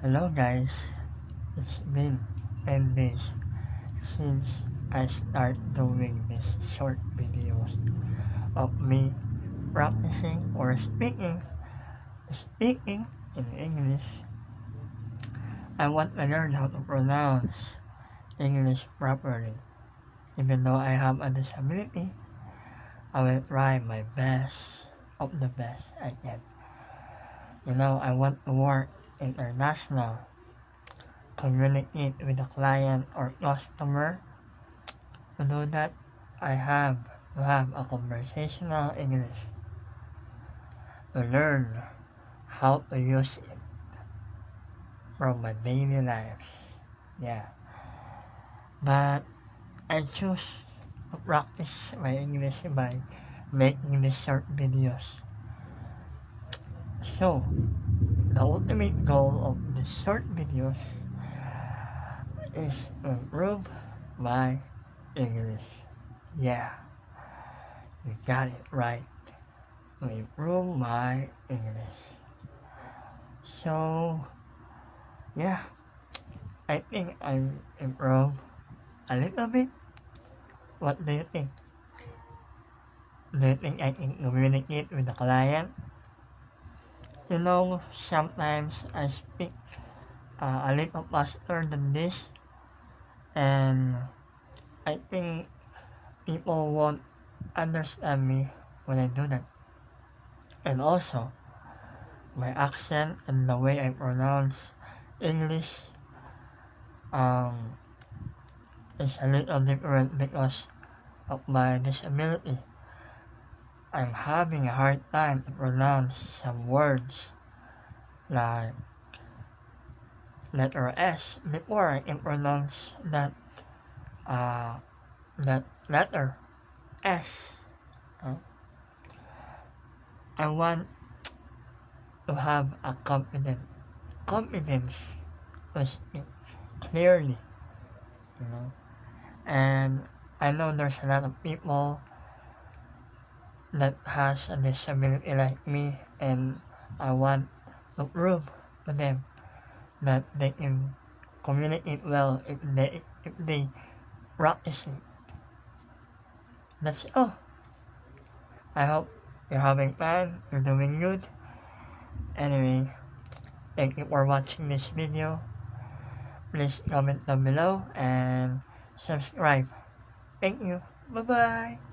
Hello guys, it's been 10 days since I start doing these short videos of me practicing or speaking in English. I want to learn how to pronounce English properly. Even though I have a disability, I will try my best of the best I can. I want to work international, communicate with a client or customer. To do that, I have to have a conversational English, to learn how to use it from my daily life. Yeah. But I choose to practice my English by making these short videos. So, the ultimate goal of these short videos is to improve my English. Yeah, you got it right. To improve my English. So, yeah, I think I'm improved a little bit. What do you think? Do you think I can communicate with the client? Sometimes I speak a little faster than this, and I think people won't understand me when I do that. And also, my accent and the way I pronounce English is a little different because of my disability. I'm having a hard time to pronounce some words like letter S before I can pronounce that letter S. I want to have a confidence to speak clearly, and I know there's a lot of people that has a disability like me, and I want to prove to them that they can communicate well if they practice it. That's all. I hope you're having fun, you're doing good. Anyway, thank you for watching this video. Please comment down below and subscribe. Thank you. Bye-bye.